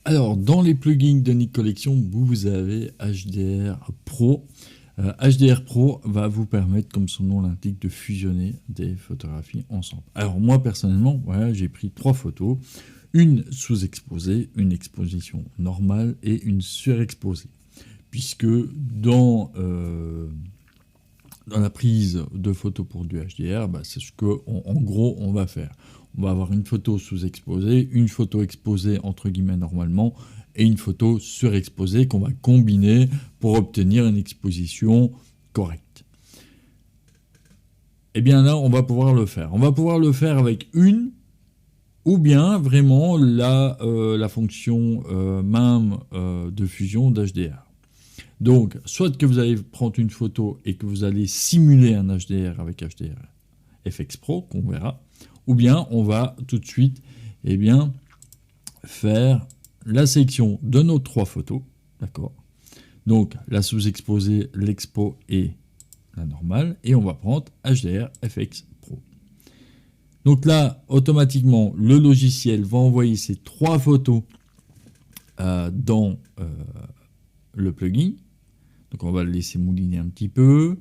Alors, dans les plugins de Nik Collection, vous avez HDR Pro. HDR Pro va vous permettre, comme son nom l'indique, de fusionner des photographies ensemble. Alors moi, personnellement, voilà, j'ai pris 3 photos. Une sous-exposée, une exposition normale et une surexposée. Puisque dans la prise de photos pour du HDR, c'est ce qu'en gros on va faire. On va avoir une photo sous-exposée, une photo exposée entre guillemets normalement, et une photo surexposée qu'on va combiner pour obtenir une exposition correcte. Et bien là, on va pouvoir le faire. On va pouvoir le faire avec une, ou bien vraiment la fonction même de fusion d'HDR. Donc, soit que vous allez prendre une photo et que vous allez simuler un HDR avec HDR FX Pro, qu'on verra, ou bien on va tout de suite faire la sélection de nos 3 photos, d'accord. Donc, la sous-exposée, l'expo et la normale, et on va prendre HDR FX Pro. Donc là, automatiquement, le logiciel va envoyer ces 3 photos dans le plugin. Donc on va le laisser mouliner un petit peu.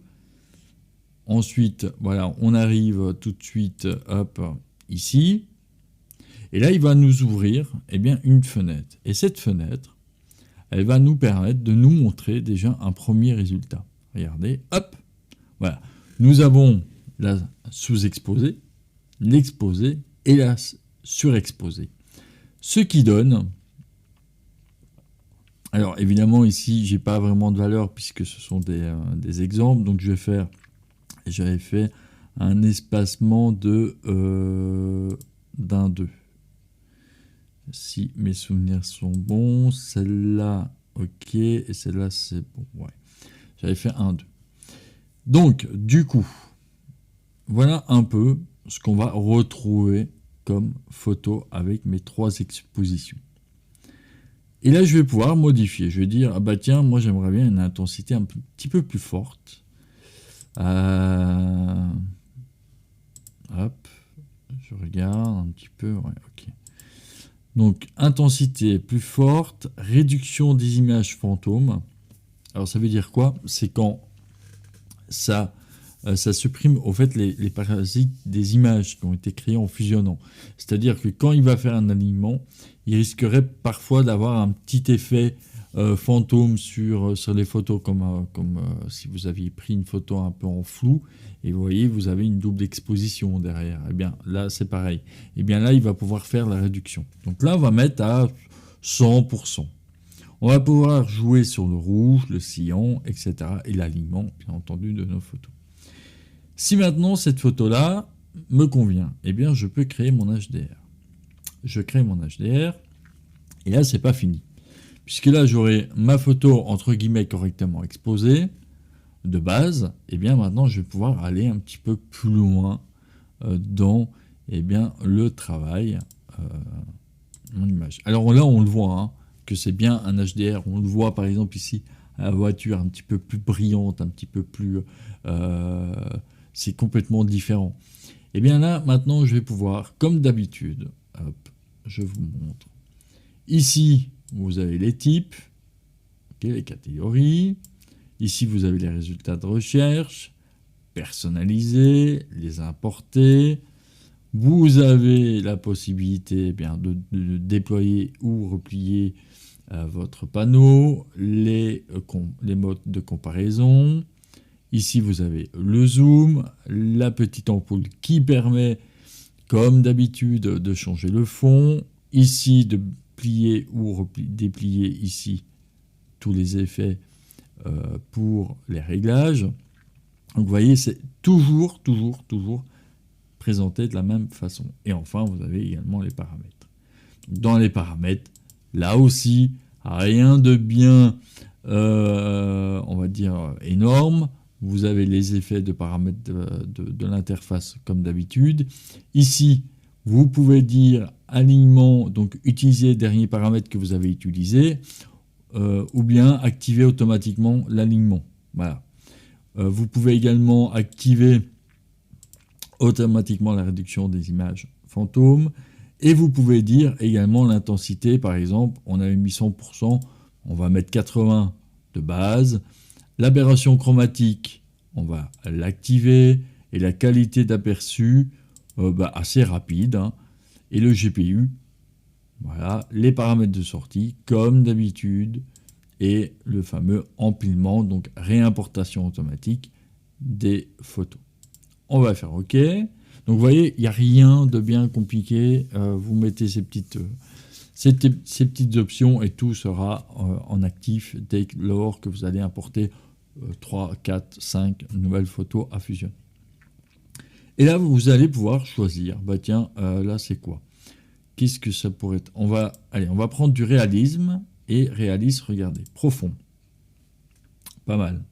Ensuite, voilà, on arrive tout de suite, hop, ici. Et là, il va nous ouvrir une fenêtre. Et cette fenêtre, elle va nous permettre de nous montrer déjà un premier résultat. Regardez, hop, voilà. Nous avons la sous-exposée, l'exposée et la surexposée. Ce qui donne... Alors évidemment ici j'ai pas vraiment de valeur puisque ce sont des exemples, donc j'avais fait un espacement de d'un 2. Si mes souvenirs sont bons, celle-là ok et celle-là c'est bon, ouais. J'avais fait un 2. Donc du coup, voilà un peu ce qu'on va retrouver comme photo avec mes 3 expositions. Et là, je vais pouvoir modifier. Je vais dire, ah bah tiens, moi j'aimerais bien une intensité un petit peu plus forte. Hop, je regarde un petit peu. Ouais, ok. Donc, intensité plus forte, réduction des images fantômes. Alors, ça veut dire quoi? C'est quand ça supprime au fait les parasites des images qui ont été créées en fusionnant. C'est-à-dire que quand il va faire un alignement, il risquerait parfois d'avoir un petit effet fantôme sur les photos, comme si vous aviez pris une photo un peu en flou, et vous voyez, vous avez une double exposition derrière. Et bien là, c'est pareil. Et bien là, il va pouvoir faire la réduction. Donc là, on va mettre à 100%. On va pouvoir jouer sur le rouge, le cyan, etc. et l'alignement, bien entendu, de nos photos. Si maintenant cette photo-là me convient, eh bien je peux créer mon HDR. Je crée mon HDR et là c'est pas fini. Puisque là j'aurai ma photo entre guillemets correctement exposée de base, et bien maintenant je vais pouvoir aller un petit peu plus loin dans le travail mon image. Alors là on le voit que c'est bien un HDR, on le voit par exemple ici à la voiture un petit peu plus brillante, un petit peu plus c'est complètement différent. Et bien là, maintenant, je vais pouvoir, comme d'habitude, hop, je vous montre. Ici, vous avez les types, okay, les catégories. Ici, vous avez les résultats de recherche, personnaliser, les importer. Vous avez la possibilité de déployer ou replier votre panneau, les modes de comparaison. Ici, vous avez le zoom, la petite ampoule qui permet, comme d'habitude, de changer le fond. Ici, de plier ou déplier ici tous les effets pour les réglages. Donc, vous voyez, c'est toujours présenté de la même façon. Et enfin, vous avez également les paramètres. Donc, dans les paramètres, là aussi, rien de bien, on va dire, énorme. Vous avez les effets de paramètres de l'interface comme d'habitude. Ici, vous pouvez dire alignement, donc utiliser les derniers paramètres que vous avez utilisés, ou bien activer automatiquement l'alignement. Voilà. Vous pouvez également activer automatiquement la réduction des images fantômes Et vous pouvez dire également l'intensité, par exemple, on avait mis 100%, on va mettre 80 de base. L'aberration chromatique, on va l'activer, et la qualité d'aperçu, assez rapide, hein. Et le GPU, voilà, les paramètres de sortie, comme d'habitude, et le fameux empilement, donc réimportation automatique des photos. On va faire OK. Donc vous voyez, il n'y a rien de bien compliqué. Vous mettez ces petites options et tout sera en actif dès lors que vous allez importer 3, 4, 5 nouvelles photos à fusionner. Et là, vous allez pouvoir choisir. Tiens, là, c'est quoi? Qu'est-ce que ça pourrait être? On va prendre du réalisme. Et réalisme, regardez, profond. Pas mal.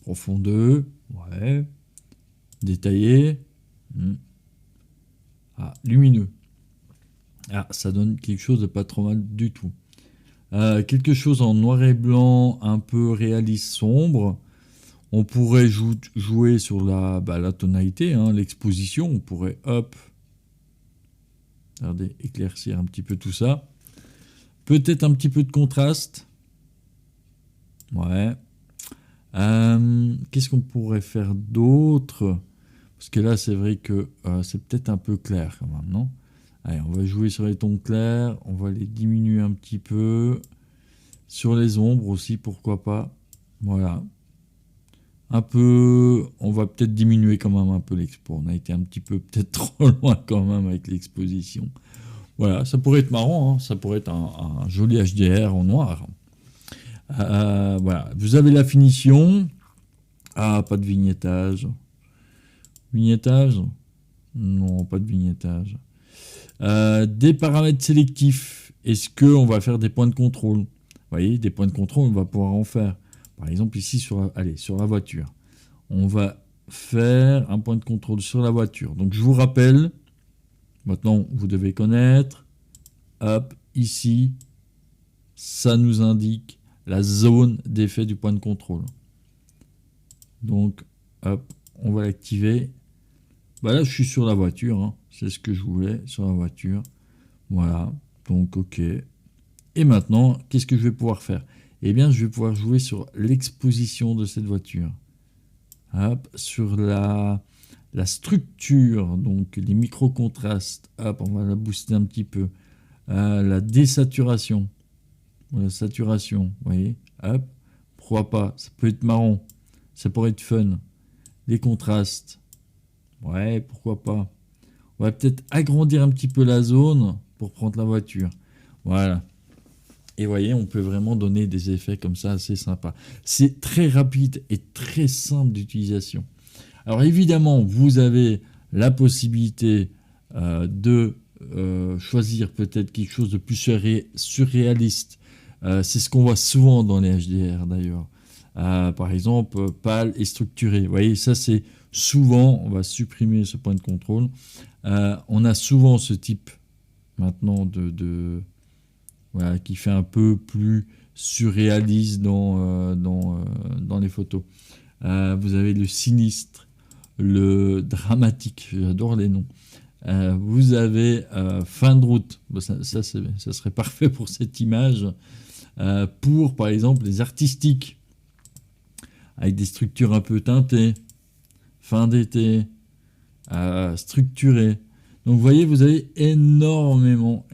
Profond 2, ouais. Détaillé. Lumineux. Ça donne quelque chose de pas trop mal du tout. Quelque chose en noir et blanc, un peu réaliste sombre. On pourrait jouer sur la tonalité, hein, l'exposition. On pourrait, regardez, éclaircir un petit peu tout ça. Peut-être un petit peu de contraste. Ouais. Qu'est-ce qu'on pourrait faire d'autre? Parce que là, c'est vrai que c'est peut-être un peu clair quand même, non? Allez, on va jouer sur les tons clairs. On va les diminuer un petit peu. Sur les ombres aussi, pourquoi pas. Voilà. Un peu... On va peut-être diminuer quand même un peu l'expo. On a été un petit peu peut-être trop loin quand même avec l'exposition. Voilà, ça pourrait être marrant, hein. Ça pourrait être un joli HDR en noir. Voilà, vous avez la finition. Pas de vignettage. Vignettage? Non, pas de vignettage. Des paramètres sélectifs. Est-ce qu'on va faire des points de contrôle? Vous voyez, des points de contrôle, on va pouvoir en faire. Par exemple, ici, sur la voiture. On va faire un point de contrôle sur la voiture. Donc, je vous rappelle... Maintenant, vous devez connaître, ici, ça nous indique la zone d'effet du point de contrôle. Donc, on va l'activer. Là, je suis sur la voiture, hein. C'est ce que je voulais, sur la voiture. Voilà, donc OK. Et maintenant, qu'est-ce que je vais pouvoir faire? Eh bien, je vais pouvoir jouer sur l'exposition de cette voiture. Sur la structure, donc les micro-contrastes, on va la booster un petit peu. La désaturation, la saturation, vous voyez, pourquoi pas, ça peut être marrant, ça pourrait être fun. Les contrastes, ouais, pourquoi pas. On va peut-être agrandir un petit peu la zone pour prendre la voiture. Voilà. Et vous voyez, on peut vraiment donner des effets comme ça assez sympas. C'est très rapide et très simple d'utilisation. Alors évidemment, vous avez la possibilité de choisir peut-être quelque chose de plus surréaliste. C'est ce qu'on voit souvent dans les HDR d'ailleurs. Par exemple, pâle et structuré. Vous voyez, ça c'est souvent, on va supprimer ce point de contrôle. On a souvent ce type maintenant voilà, qui fait un peu plus surréaliste dans les photos. Vous avez le sinistre, le dramatique, j'adore les noms. Vous avez fin de route, ça serait parfait pour cette image. Pour par exemple les artistiques, avec des structures un peu teintées, fin d'été, structurées. Donc vous voyez, vous avez énormément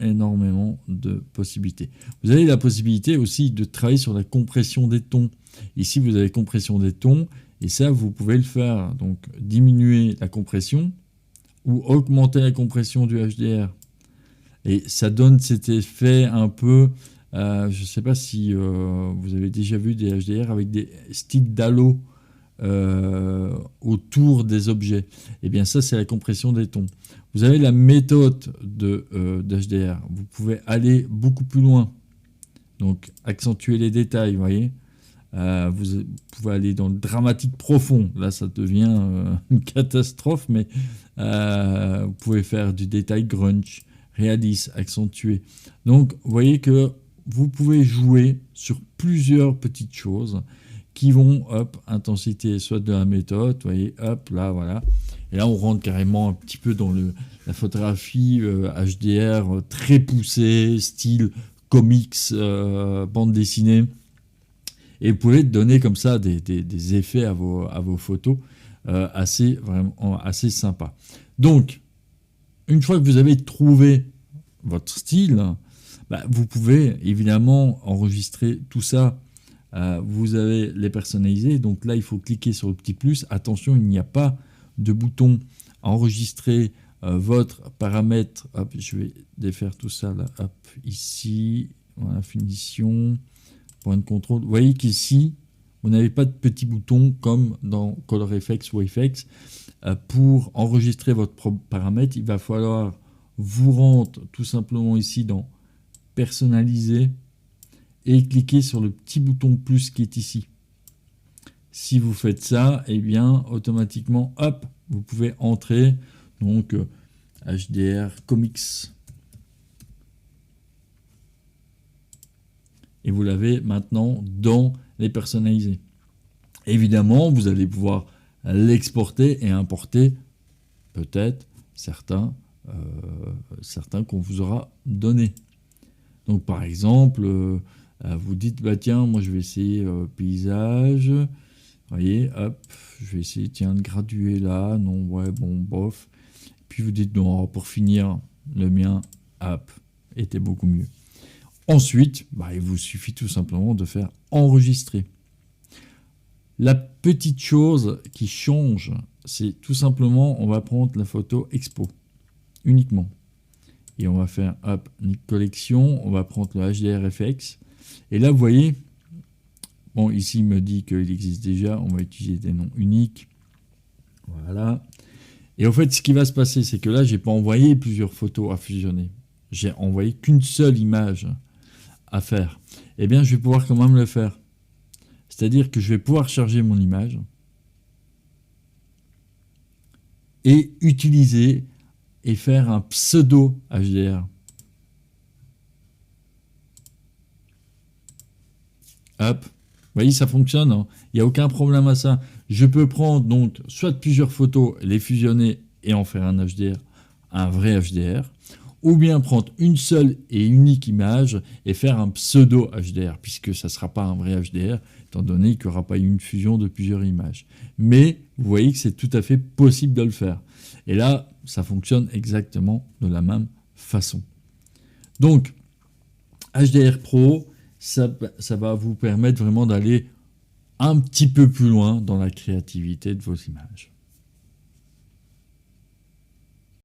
de possibilités. Vous avez la possibilité aussi de travailler sur la compression des tons. Ici, vous avez compression des tons, et ça, vous pouvez le faire. Donc, diminuer la compression ou augmenter la compression du HDR. Et ça donne cet effet un peu... je ne sais pas si vous avez déjà vu des HDR avec des styles d'halo autour des objets. Eh bien, ça, c'est la compression des tons. Vous avez la méthode d'HDR. Vous pouvez aller beaucoup plus loin. Donc, accentuer les détails, vous voyez. Vous pouvez aller dans le dramatique profond. Là, ça devient une catastrophe, mais vous pouvez faire du détail grunge, réaliste, accentué. Donc, vous voyez que vous pouvez jouer sur plusieurs petites choses qui vont, intensité soit de la méthode, vous voyez, là, voilà. Et là, on rentre carrément un petit peu dans la photographie HDR très poussée, style comics, bande dessinée. Et vous pouvez donner comme ça des effets à vos photos vraiment assez sympa. Donc, une fois que vous avez trouvé votre style, vous pouvez évidemment enregistrer tout ça. Vous avez les personnaliser. Donc là, il faut cliquer sur le petit plus. Attention, il n'y a pas de bouton enregistrer votre paramètre. Hop, je vais défaire tout ça là. Hop, ici, voilà, finition, point de contrôle. Vous voyez qu'ici, vous n'avez pas de petit bouton comme dans ColorFX ou FX. Pour enregistrer votre propre paramètre, il va falloir vous rendre tout simplement ici dans personnaliser et cliquer sur le petit bouton plus qui est ici. Si vous faites ça, eh bien automatiquement, hop, vous pouvez entrer donc HDR Comics et vous l'avez maintenant dans les personnalisés. Évidemment, vous allez pouvoir l'exporter et importer peut-être certains qu'on vous aura donné. Donc par exemple, vous dites tiens, moi je vais essayer paysage. Vous voyez, hop, je vais essayer tiens de graduer là, non ouais bon bof. Puis vous dites non, pour finir le mien, hop, était beaucoup mieux. Ensuite, il vous suffit tout simplement de faire enregistrer. La petite chose qui change, c'est tout simplement, on va prendre la photo expo uniquement. Et on va faire, hop, une collection, on va prendre le HDRFX. Et là, vous voyez, bon, ici, il me dit qu'il existe déjà, on va utiliser des noms uniques. Voilà. Et en fait, ce qui va se passer, c'est que là, je n'ai pas envoyé plusieurs photos à fusionner. J'ai envoyé qu'une seule image à faire. Eh bien, je vais pouvoir quand même le faire. C'est-à-dire que je vais pouvoir charger mon image et utiliser et faire un pseudo HDR. Hop, vous voyez, ça fonctionne, hein. Il n'y a aucun problème à ça. Je peux prendre donc soit plusieurs photos, les fusionner et en faire un HDR, un vrai HDR, ou bien prendre une seule et unique image et faire un pseudo HDR, puisque ça ne sera pas un vrai HDR, étant donné qu'il n'y aura pas eu une fusion de plusieurs images. Mais vous voyez que c'est tout à fait possible de le faire. Et là, ça fonctionne exactement de la même façon. Donc, HDR Pro, ça va vous permettre vraiment d'aller un petit peu plus loin dans la créativité de vos images.